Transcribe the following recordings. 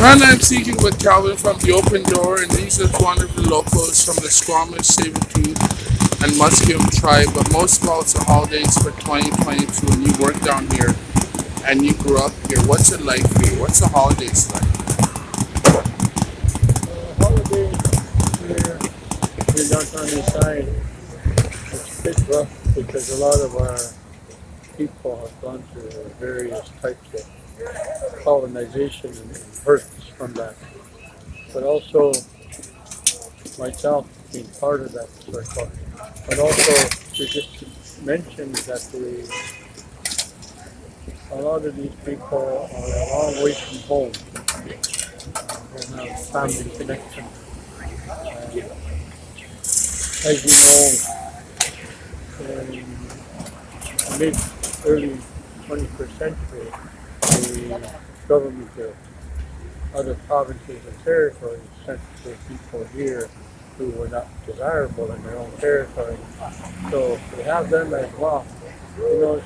And I'm speaking with Calvin from the Open Door, and these are one of the locals from the Squamish, Sabretooth, and Musqueam tribe. But most about the holidays for 2022, and you work down here, and you grew up here. What's it like for you? What's the holidays like? Holidays here in downtown Eastside, it's a bit rough because a lot of our people have gone through various types of colonization and hurts from that. But also myself being part of that circle. But also to just mention that a lot of these people are a long way from home and have family connection. And as you know, in mid early 21st century, the government of other provinces and territories sent the people here who were not desirable in their own territory. So we have them as well. You know,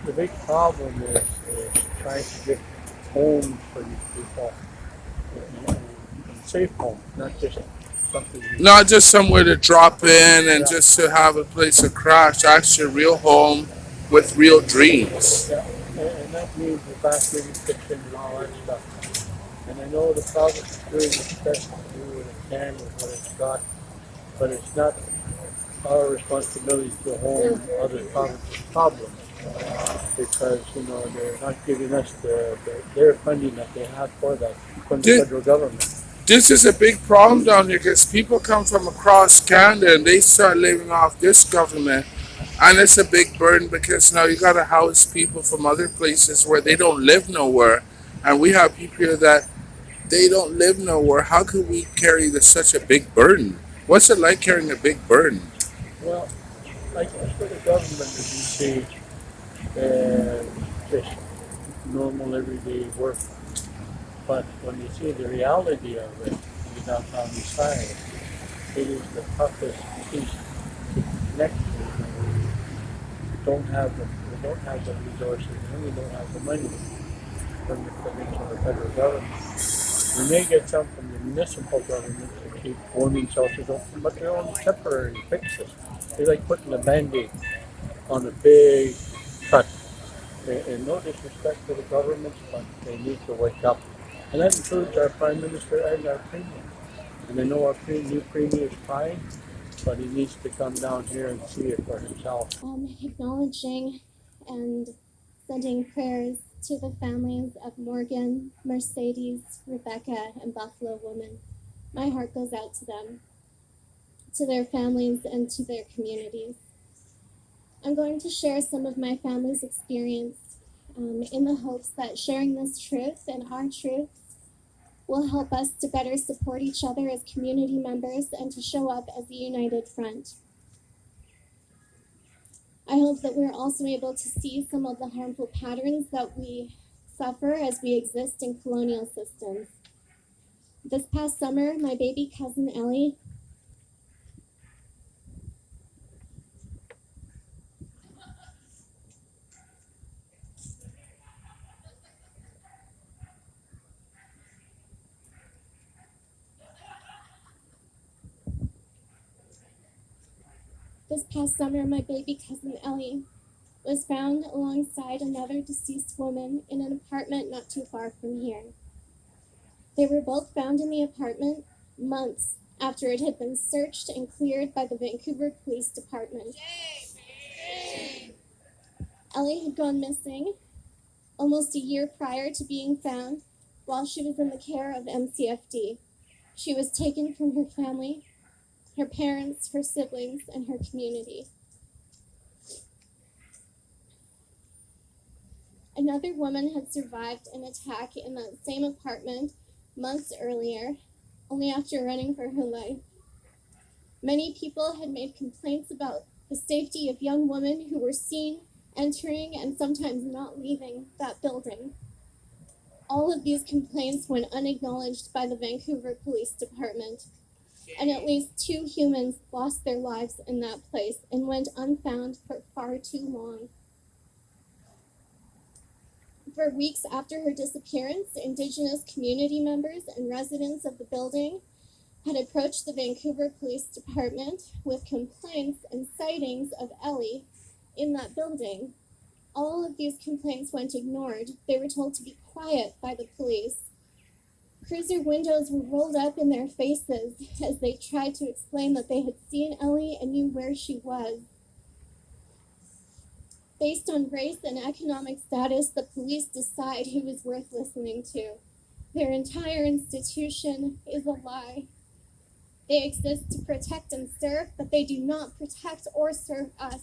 the big problem is trying to get homes for these people, and safe homes, not just something you, Not just somewhere to drop in and yeah, just to have a place to crash, actually a real home with real dreams. yeah, and that means the bathroom, kitchen, and all that stuff. And I know the province is doing its best to do what it can with what it's got, but it's not our responsibility to home other provinces' problems because they're not giving us their funding that they have for that from the This, federal government. this is a big problem down here because people come from across Canada and they start living off this government. And it's a big burden because now you got to house people from other places where they don't live nowhere. And we have people here that they don't live nowhere. How could we carry such a big burden? What's it like carrying a big burden? Well, I guess for the government of BC, just normal everyday work. But when you see the reality of it in the downtown east side, it is the toughest piece to connect to. We don't have the resources and we don't have the money from the provincial or federal government. We may get some from the municipal government to keep warming shelters open, but they're only temporary fixes. They're like putting a band-aid on a big cut. And no disrespect to the governments, but they need to wake up. And that includes our Prime Minister and our Premier. And I know our new Premier is trying, but he needs to come down here and see it for himself. Acknowledging and sending prayers to the families of Morgan, Mercedes, Rebecca, and Buffalo Woman. My heart goes out to them, to their families, and to their communities. I'm going to share some of my family's experience in the hopes that sharing this truth and our truths will help us to better support each other as community members and to show up as a united front. I hope that we're also able to see some of the harmful patterns that we suffer as we exist in colonial systems. This past summer, my baby cousin Ellie was found alongside another deceased woman in an apartment not too far from here. They were both found in the apartment months after it had been searched and cleared by the Vancouver Police Department. Ellie had gone missing almost a year prior to being found while she was in the care of MCFD. She was taken from her family, her parents, her siblings, and her community. Another woman had survived an attack in that same apartment months earlier, only after running for her life. Many people had made complaints about the safety of young women who were seen entering and sometimes not leaving that building. All of these complaints went unacknowledged by the Vancouver Police Department, and at least 2 humans lost their lives in that place and went unfound for far too long. For weeks after her disappearance, Indigenous community members and residents of the building had approached the Vancouver Police Department with complaints and sightings of Ellie in that building. All of these complaints went ignored. They were told to be quiet by the police. Cruiser windows were rolled up in their faces as they tried to explain that they had seen Ellie and knew where she was. Based on race and economic status, the police decide who is worth listening to. Their entire institution is a lie. They exist to protect and serve, but they do not protect or serve us.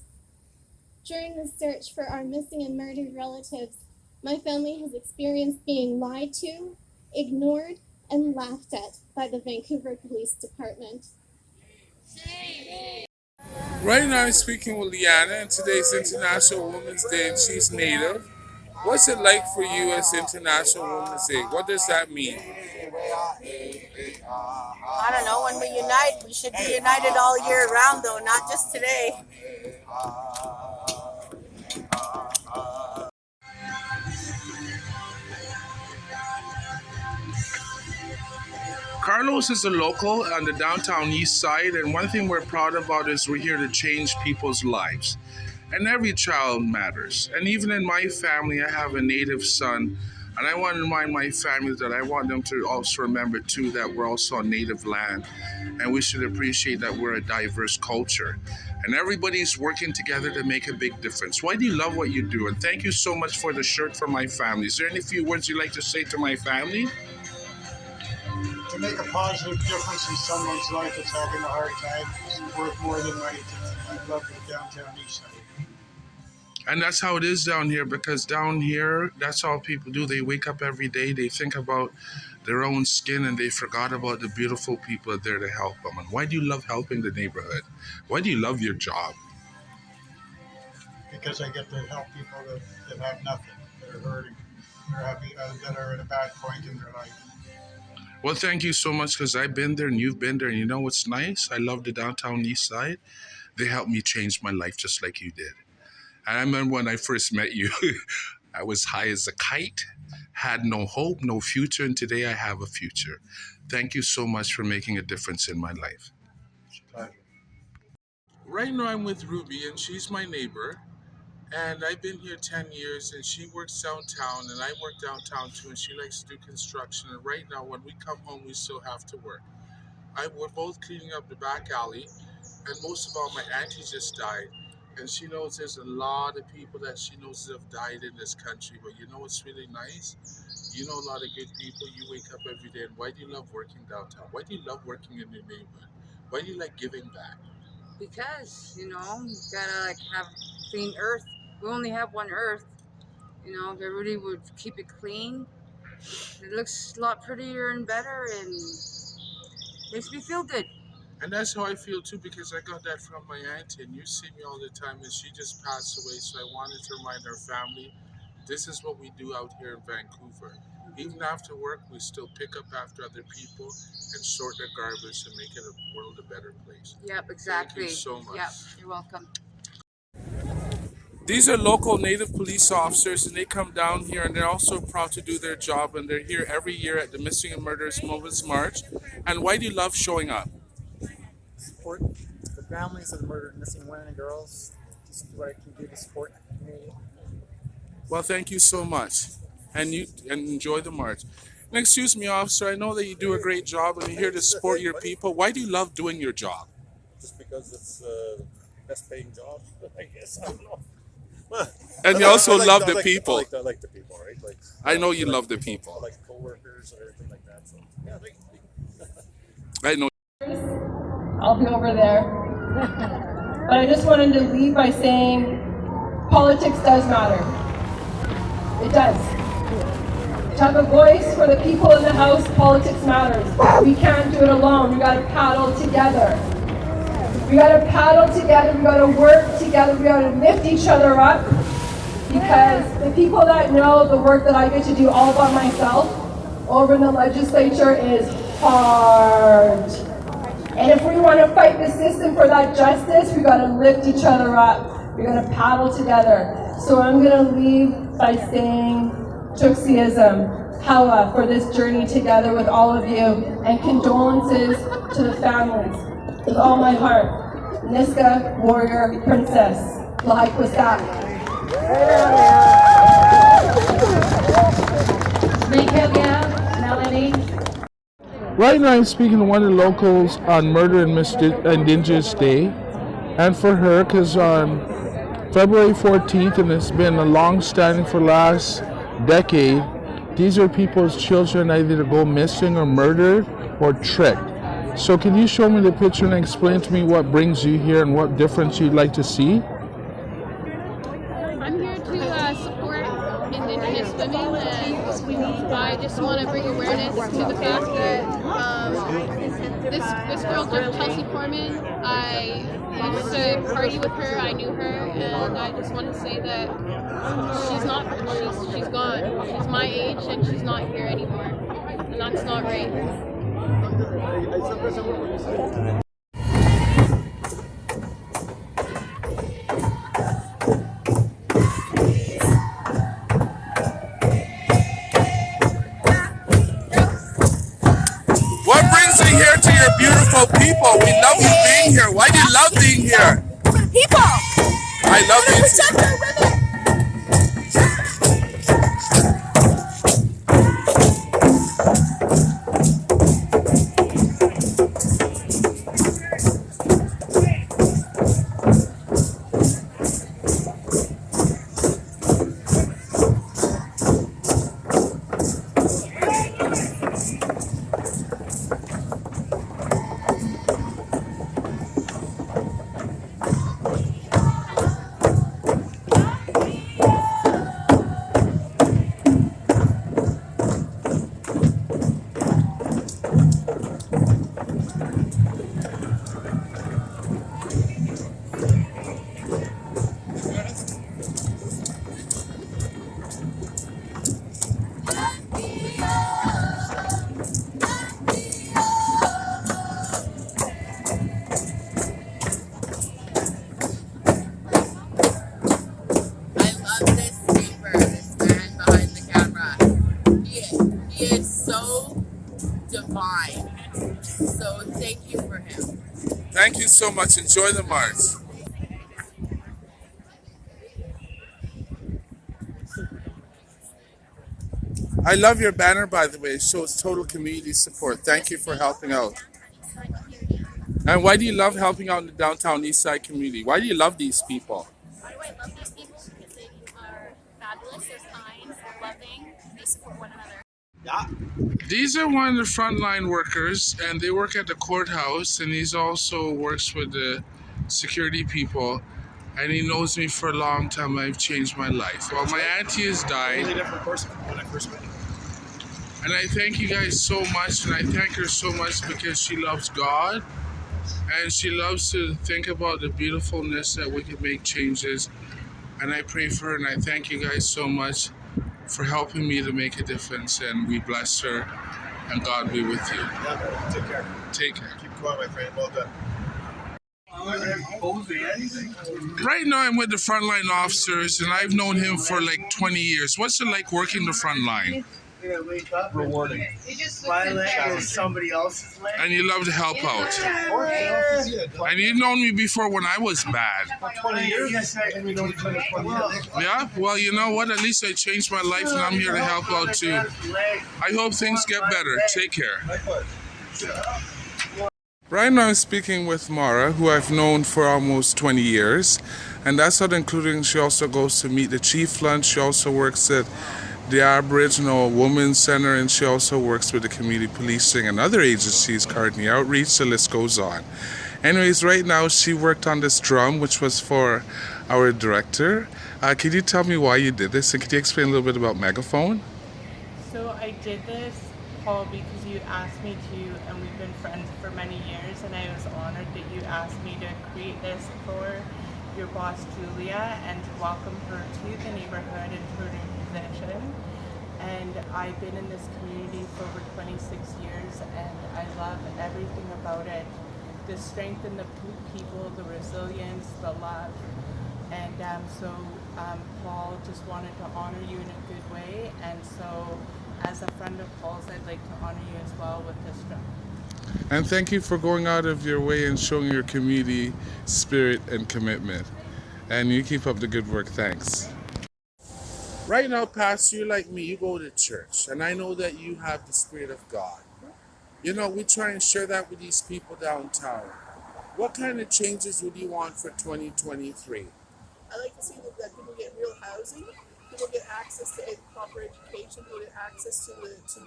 During the search for our missing and murdered relatives, my family has experienced being lied to, ignored, and laughed at by the Vancouver Police Department. Right now I'm speaking with Liana, and today's International Women's Day, and she's Native. What's it like for you as International Women's Day? What does that mean? I don't know. When we unite, we should be united all year round, though, not just today. Carlos is a local on the downtown east side, and one thing we're proud about is we're here to change people's lives. And every child matters. And even in my family, I have a Native son, and I want to remind my family that I want them to also remember too that we're also on Native land, and we should appreciate that we're a diverse culture. And everybody's working together to make a big difference. Why do you love what you do? And thank you so much for the shirt for my family. Is there any few words you'd like to say to my family? To make a positive difference in someone's life that's having a hard time is worth more than money. I love the downtown east side. And that's how it is down here, because down here, that's all people do. They wake up every day, they think about their own skin, and they forgot about the beautiful people there to help them. And why do you love helping the neighborhood? Why do you love your job? Because I get to help people that have nothing, that are hurting, that are at a bad point in their life. Well, thank you so much, because I've been there and you've been there. And you know what's nice? I love the downtown east side. They helped me change my life just like you did. And I remember when I first met you, I was high as a kite, had no hope, no future, and today I have a future. Thank you so much for making a difference in my life. Right now I'm with Ruby, and she's my neighbor. And I've been here 10 years, and she works downtown, and I work downtown too, and she likes to do construction. And right now, when we come home, we still have to work. We're both cleaning up the back alley, and most of all, my auntie just died. And she knows there's a lot of people that she knows that have died in this country. But you know what's really nice? You know a lot of good people. You wake up every day. And why do you love working downtown? Why do you love working in your neighborhood? Why do you like giving back? Because, you gotta have clean earth. We only have one earth. If everybody would keep it clean, it looks a lot prettier and better, and makes me feel good. And that's how I feel too, because I got that from my auntie, and you see me all the time, and she just passed away. So I wanted to remind our family, this is what we do out here in Vancouver. Even after work, we still pick up after other people and sort their garbage and make it a world a better place. Yep, exactly. Thank you so much. Yep, you're welcome. These are local Native police officers, and they come down here, and they're also proud to do their job, and they're here every year at the Missing and Murderers Moments March. And why do you love showing up? Support the families of the murdered missing women and girls. This is what I can do to support the community. Well, thank you so much, and enjoy the march. And excuse me, officer, I know that you do a great job, and you're here to support your people. Why do you love doing your job? Just because it's the best paying job, I guess. I don't know. And you also love the people. I like the people, right? I know you love the people. I like co-workers and everything like that. So yeah, I know. I'll be over there. But I just wanted to leave by saying politics does matter. It does. To have a voice for the people in the House, politics matters. We can't do it alone. We gotta paddle together. We gotta paddle together. We gotta work together. We gotta lift each other up. Because the people that know the work that I get to do all by myself over in the legislature is hard. And if we want to fight the system for that justice, we got to lift each other up. We got to paddle together. So I'm going to leave by saying Tuxism, Hawa, for this journey together with all of you, and condolences to the families. With all my heart, Niska, warrior, princess, Lahat Kwasak. Melanie. Right now, I'm speaking to one of the locals on Murder and Indigenous Day, and for her, because on February 14th, and it's been a long-standing for the last decade, these are people's children either go missing or murdered or tricked. So can you show me the picture and explain to me what brings you here and what difference you'd like to see? I'm here to support Indigenous women, and I just want to bring awareness to the fact that this girl, Chelsea Foreman, I used to party with her, I knew her, and I just want to say that she's gone. She's my age and she's not here anymore, and that's not right. What brings you here to your beautiful people? We love you being here. Why do you love being here? People! I love you. Protect our women! So thank you for him. Thank you so much. Enjoy the march. I love your banner, by the way. It shows total community support. Thank you for helping out. And why do you love helping out in the downtown East Side community? Why do you love these people? Why do I love these people? Because they are fabulous, they're kind, they're loving, they support one another. These are one of the frontline workers, and they work at the courthouse, and he's also works with the security people, and he knows me for a long time. I've changed my life. Well, my auntie has died. Totally different person when I first met you. And I thank you guys so much, and I thank her so much because she loves God, and she loves to think about the beautifulness that we can make changes. And I pray for her, and I thank you guys so much for helping me to make a difference, and we bless her, and God be with you. Yeah, take care. Take care. Keep going, my friend. Well done. Right now I'm with the frontline officers, and I've known him for like 20 years. What's it like working the front line? Rewarding. My leg is somebody else's leg. And you love to help out. And you've known me before when I was bad. 20 years. Yeah? Well, you know what? At least I changed my life, and I'm here to help out too. I hope things get better. Take care. Right now I'm speaking with Mara, who I've known for almost 20 years. And that's not including she also goes to meet the chief lunch. She also works at the Aboriginal Women's Center, and she also works with the community policing and other agencies, Courtney Outreach, the list goes on. Anyways, right now she worked on this drum, which was for our director. Could you tell me why you did this, and could you explain a little bit about Megaphone? So I did this, Paul, because you asked me to, and we've been friends for many years, and I was honored that you asked me to create this for your boss Julia and to welcome her to the neighborhood and to her new position. And I've been in this community for over 26 years, and I love everything about it. The strength in the people, the resilience, the love. And so Paul just wanted to honor you in a good way, and so as a friend of Paul's, I'd like to honor you as well with this drum. And thank you for going out of your way and showing your community spirit and commitment. And you keep up the good work. Thanks. Right now, Pastor, you're like me. You go to church, and I know that you have the Spirit of God. You know, we try and share that with these people downtown. What kind of changes would you want for 2023? I like to see that people get real housing, people get access to proper education, people get access to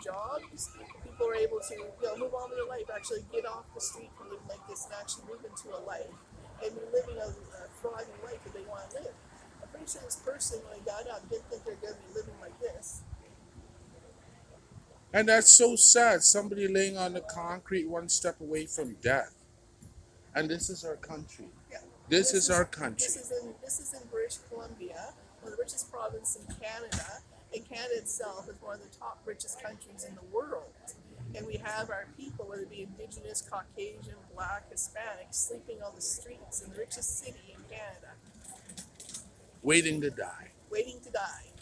jobs, people are able to move on with their life, actually get off the street from living like this and actually move into a life and be living a thriving life that they want to live. I'm pretty sure this person, when they got out, didn't think they're going to be living like this. And that's so sad. Somebody laying on the concrete one step away from death. And this is our country. Yeah. This is our country. This is in British Columbia, one of the richest provinces in Canada, and Canada itself is one of the top richest countries in the world. And we have our people, whether it be Indigenous, Caucasian, Black, Hispanic, sleeping on the streets in the richest city in Canada. Waiting to die. Waiting to die.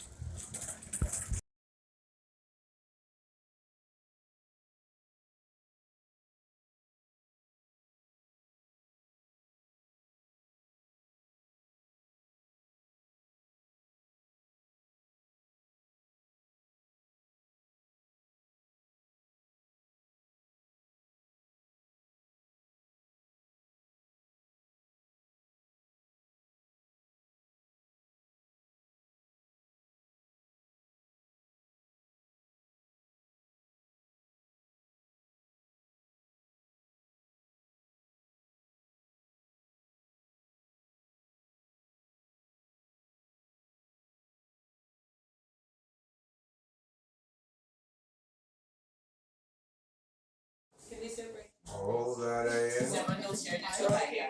All that I am. Someone knows you're too high, yeah.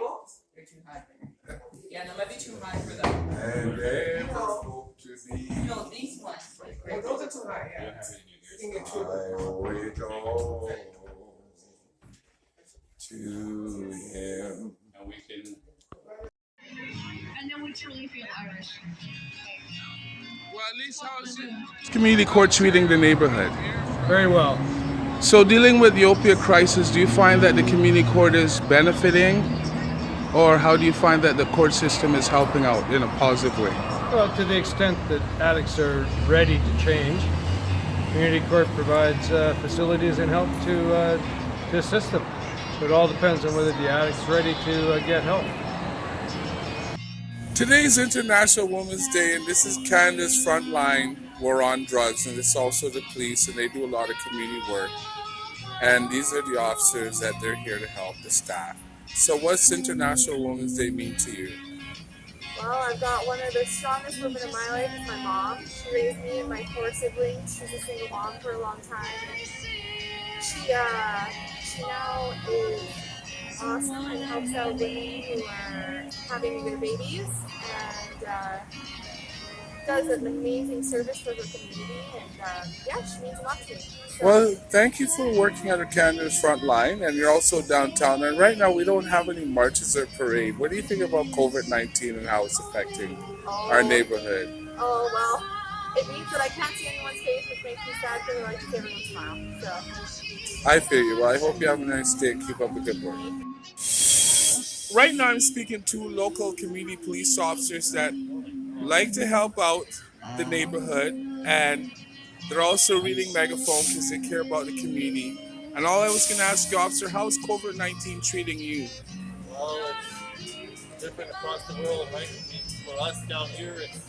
You're too high. Yeah, that might be too high for them. And ever hope to be. No, these ones. Oh, those are too high, yeah. I owe it all to him. And we can. And then we truly feel Irish. Well, at least how's your community court treating the neighborhood? Very well. So dealing with the opioid crisis, do you find that the community court is benefiting? Or how do you find that the court system is helping out in a positive way? Well, to the extent that addicts are ready to change, community court provides facilities and help to assist them. So it all depends on whether the addict's ready to get help. Today's International Women's Day, and this is Canada's Frontline War on Drugs, and it's also the police, and they do a lot of community work. And these are the officers that they're here to help the staff. So what's International Women's Day mean to you? Well, I've got one of the strongest women in my life, is my mom. She raised me and my 4 siblings. She's a single mom for a long time. And she now is awesome and helps out women who are having their babies and does an amazing service for the community. And yeah, she means a lot to me. So, Well, thank you for working at Canada's Frontline, and you're also downtown. And right now, we don't have any marches or parade. What do you think about COVID-19 and how it's affecting our neighborhood? oh, well, it means that I can't see anyone's face, which makes me sad because I like to see everyone's smile. So. I feel you. Well, I hope you have a nice day and keep up the good work. Right now, I'm speaking to local community police officers that like to help out the neighborhood, and they're also reading Megaphone because they care about the community. And all I was going to ask you, officer, how is COVID-19 treating you? Well, it's different across the world, right? For us down here, it's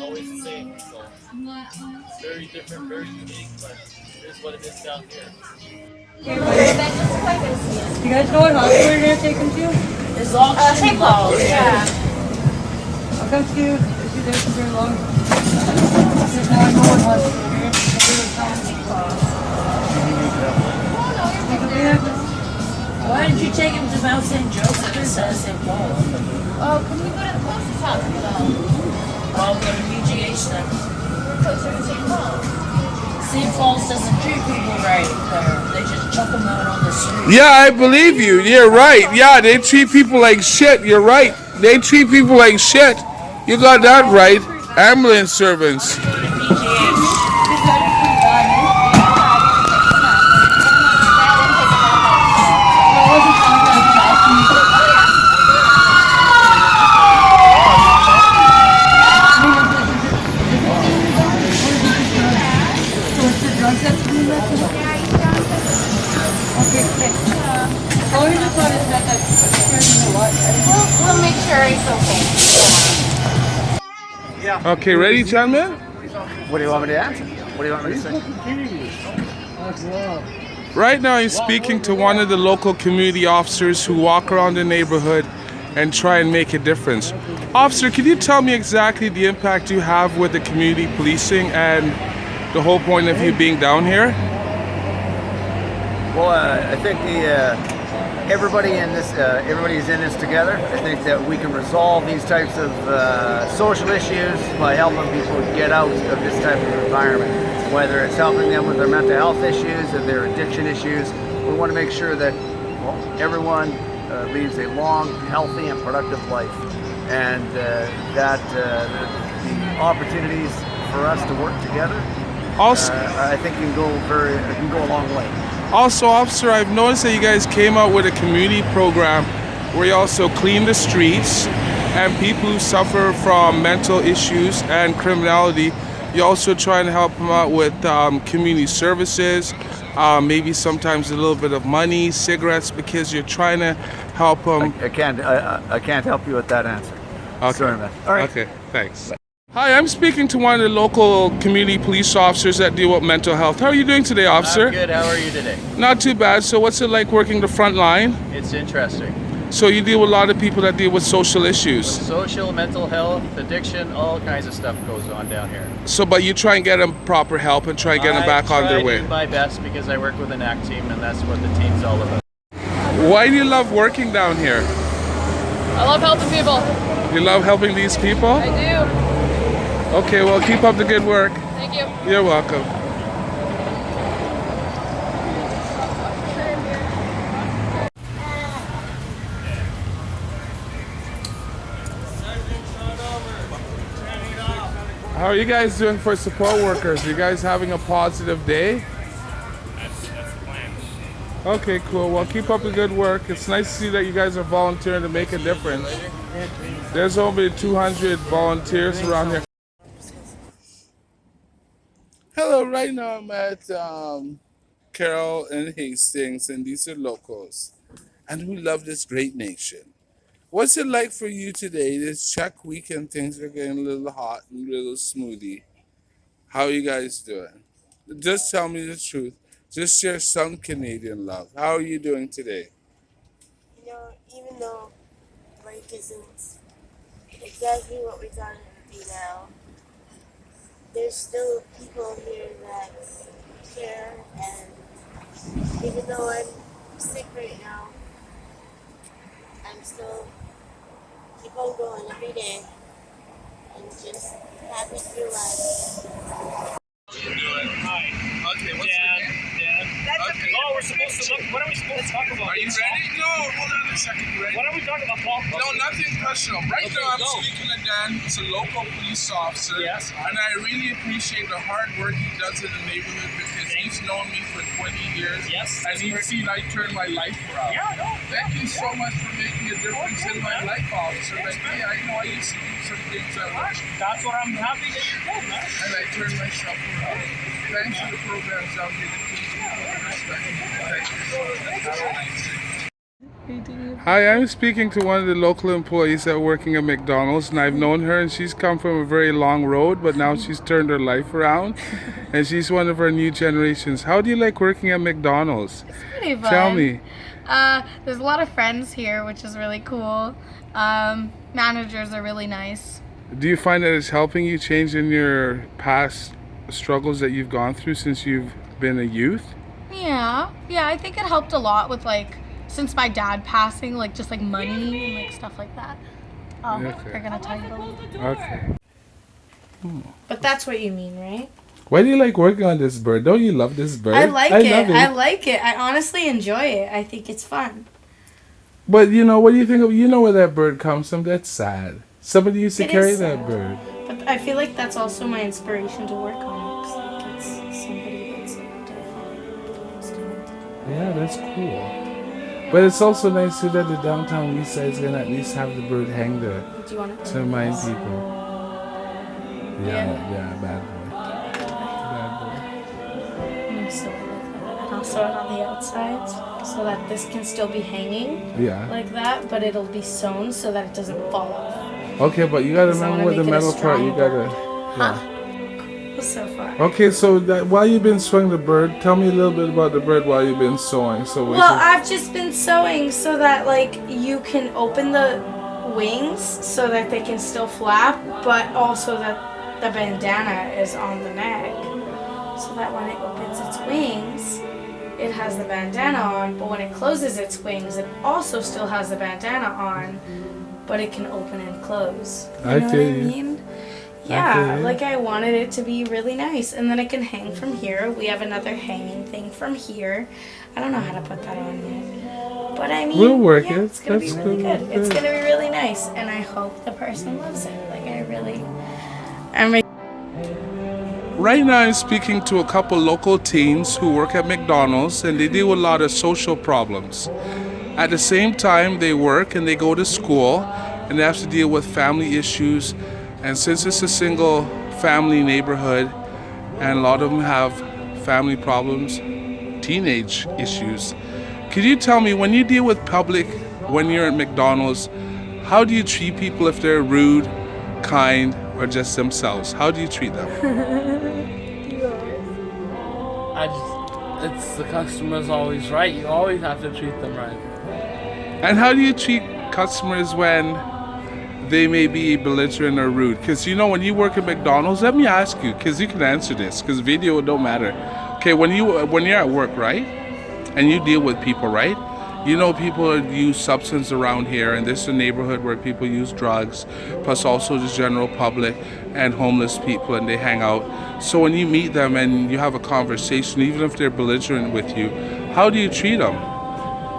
always the same. So it's very different, very unique, but it is what it is down here. You guys know what hospital you're gonna take him to? It's all St. Paul's. Yeah. I'll come to you if you guys can bring along. There's no one hospital here. Why didn't you take him to Mount St. Joseph instead of St. Paul? Oh, can we go to the closest hospital? I'll go to VGH then. We're closer to St. Paul. St. Paul's doesn't treat people right there. They just chuck them out on the street. Yeah, I believe you. You're right. Yeah, they treat people like shit. You're right. They treat people like shit. You got that right. Ambulance servants. We'll make sure it's okay. Okay, ready, gentlemen? What do you want me to answer? What do you want me to say? Right now, I'm speaking to one of the local community officers who walk around the neighborhood and try and make a difference. Officer, can you tell me exactly the impact you have with the community policing and the whole point of you being down here? Well, I think everybody's in this together. I think that we can resolve these types of social issues by helping people get out of this type of environment. Whether it's helping them with their mental health issues or their addiction issues, we want to make sure that everyone leads a long, healthy, and productive life, and that the opportunities for us to work together, Also, I think can go a long way. Also, officer, I've noticed that you guys came out with a community program where you also clean the streets and people who suffer from mental issues and criminality. You also try and help them out with community services, maybe sometimes a little bit of money, cigarettes, because you're trying to help them. I can't help you with that answer. Okay. Sorry, man. All right. Okay, thanks. Hi, I'm speaking to one of the local community police officers that deal with mental health. How are you doing today, officer? I'm good. How are you today? Not too bad. So what's it like working the front line? It's interesting. So you deal with a lot of people that deal with social issues. Social, mental health, addiction, all kinds of stuff goes on down here. So, but you try and get them proper help and try and get them back on their way. I do my best because I work with an ACT team, and that's what the team's all about. Why do you love working down here? I love helping people. You love helping these people? I do. Okay, well, keep up the good work. Thank you. You're welcome. How are you guys doing for support workers? Are you guys having a positive day? That's the plan. Okay, cool. Well, keep up the good work. It's nice to see that you guys are volunteering to make a difference. There's over 200 volunteers around here. Hello, right now I'm at Carroll and Hastings, and these are locals. And we love this great nation. What's it like for you today? This Czech weekend, things are getting a little hot and a little smoothie. How are you guys doing? Just tell me the truth. Just share some Canadian love. How are you doing today? You know, even though life isn't exactly what we thought it would be now, there's still people here that care, and even though I'm sick right now, I'm still keep on going every day and just happy to be alive. Hi. Okay, what's Dad. Okay. Oh, we're supposed to look. What are we supposed to talk about? Are you ready? No, hold on a second. You ready? What are we talking about, Paul? No, nothing personal. Right now, I'm speaking to Dan. He's a local police officer. Yes. And I really appreciate the hard work he does in the neighborhood because he's known me for 20 years. Yes. And he's seen I turn my life around. Yeah, no. Thank you so much for making a difference in my life, officer. Like me, I know I used to do some things that were. That's what I'm happy that you're doing, man. And I turned myself around. Thanks for the programs out here to teach people to respect me. Thank you so much. Have a nice day. Hi, I'm speaking to one of the local employees that working at McDonald's, and I've known her, and she's come from a very long road, but now she's turned her life around, and she's one of our new generations. How do you like working at McDonald's? It's pretty fun. Tell me. There's a lot of friends here, which is really cool. Managers are really nice. Do you find that it's helping you change in your past struggles that you've gone through since you've been a youth? Yeah, I think it helped a lot with since my dad passing, just money and stuff like that. Okay. They're gonna tell you. Okay. But that's what you mean, right? Why do you like working on this bird? Don't you love this bird? I like it. Love it. I like it. I honestly enjoy it. I think it's fun. But what do you think of? You know where that bird comes from? That's sad. Somebody used to It carry is that sad. bird. But I feel like that's also my inspiration to work on it. 'Cause, like, it's somebody that's like different. Yeah, that's cool. But it's also nice too that the downtown east side is gonna at least have the bird hang there Do you want it? to remind people. Yeah, bad boy. And so and I'll sew it on the outside so that this can still be hanging like that, but it'll be sewn so that it doesn't fall off. Okay, but you gotta So I remember wanna with the make it a metal part, you strong gotta. Huh? So far. Okay, so that while you've been sewing the bird, tell me a little bit about the bird while you've been sewing. So we Well, can... I've just been sewing so that like you can open the wings so that they can still flap, but also that the bandana is on the neck, so that when it opens its wings, it has the bandana on, but when it closes its wings, it also still has the bandana on, but it can open and close. You know what I mean? Yeah, like I wanted it to be really nice, and then it can hang from here. We have another hanging thing from here. I don't know how to put that on yet, but I mean, we'll work it. It's gonna be really good. It's gonna be really nice, and I hope the person loves it. Like I'm. Right now, I'm speaking to a couple local teens who work at McDonald's, and they deal with a lot of social problems. At the same time, they work and they go to school, and they have to deal with family issues. And since it's a single family neighborhood, and a lot of them have family problems, teenage issues, could you tell me, when you deal with public, when you're at McDonald's, how do you treat people if they're rude, kind, or just themselves? How do you treat them? It's the customer's always right. You always have to treat them right. And how do you treat customers when they may be belligerent or rude? Because you know, when you work at McDonald's, let me ask you, because you can answer this, because video don't matter. Okay, when you're at work, right, and you deal with people, right, you know people use substance around here, and this is a neighborhood where people use drugs, plus also the general public and homeless people, and they hang out. So when you meet them and you have a conversation, even if they're belligerent with you, how do you treat them?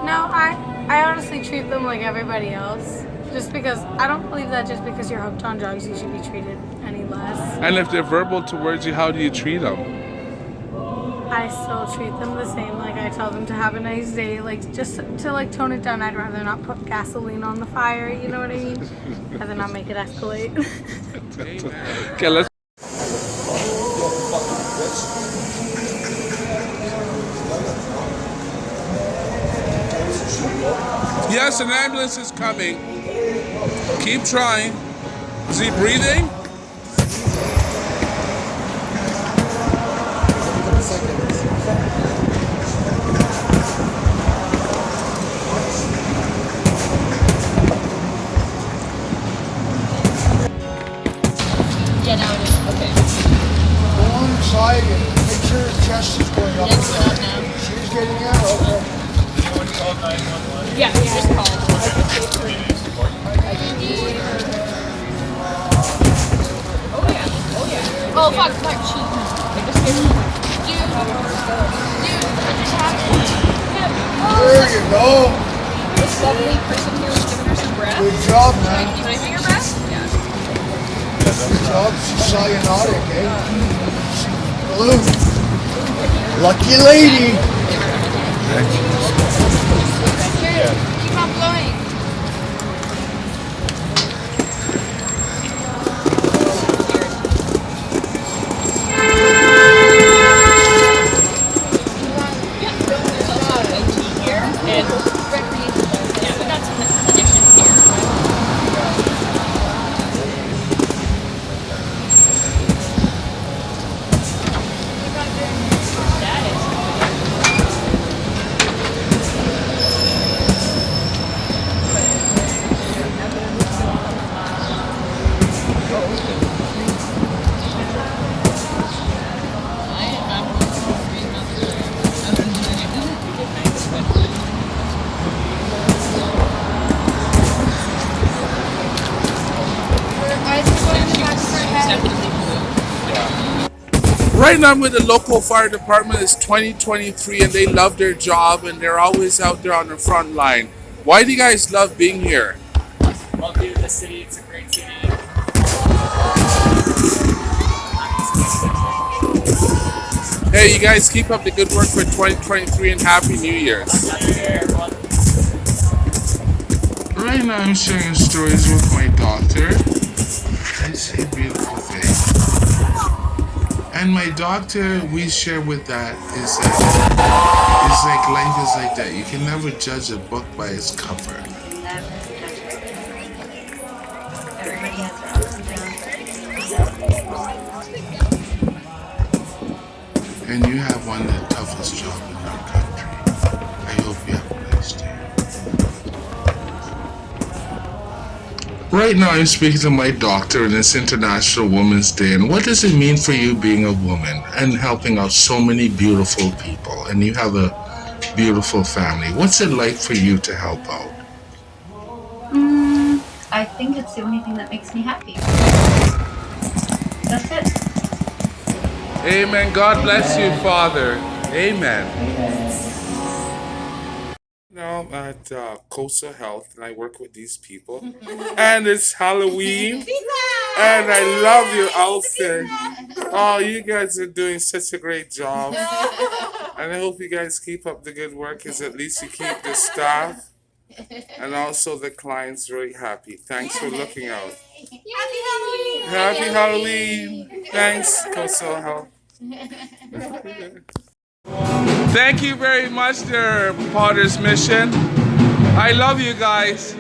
No, I honestly treat them like everybody else. Just because I don't believe that just because you're hooked on drugs, you should be treated any less. And if they're verbal towards you, how do you treat them? I still treat them the same. Like I tell them to have a nice day. Like just to like tone it down. I'd rather not put gasoline on the fire. You know what I mean? Rather not make it escalate. Okay, let's. Yes, an ambulance is coming. Keep trying. Is he breathing? Yeah, now it is. Okay. Go on inside and make sure his chest is going up. It's going up now. She's getting out, okay. Yeah, you just called. Oh yeah, oh yeah. Oh fuck, cheat. Like this dude, There you go. This lovely person here was giving her some breath. Good job, man. Can I take her breath? Yeah. Good job. She's cyanotic, eh? Blue. Lucky lady. Here, keep on blowing. Right now I'm with the local fire department. It's 2023 and they love their job and they're always out there on the front line. Why do you guys love being here? Love being in the city. It's a great city. Hey, you guys keep up the good work for 2023 and Happy New Year's. Right now I'm sharing stories with my daughter. I say beautiful things. And my daughter, we share with that is that it's like life is like that. You can never judge a book by its cover. Everybody has their ups and downs. And you have one of the toughest jobs in our country. I hope you have a nice day. Right now I'm speaking to my doctor and it's International Women's Day. And what does it mean for you being a woman and helping out so many beautiful people? And you have a beautiful family. What's it like for you to help out? I think it's the only thing that makes me happy. That's it. Amen. God bless you, Father. Amen. Now I'm at Coastal Health and I work with these people. And it's Halloween. And I love your outfit. Oh, you guys are doing such a great job. And I hope you guys keep up the good work because at least you keep the staff and also the clients very happy. Thanks for looking out. Happy Halloween! Happy Halloween! Thanks, Coastal Health. Thank you very much, dear Potter's Mission. I love you guys.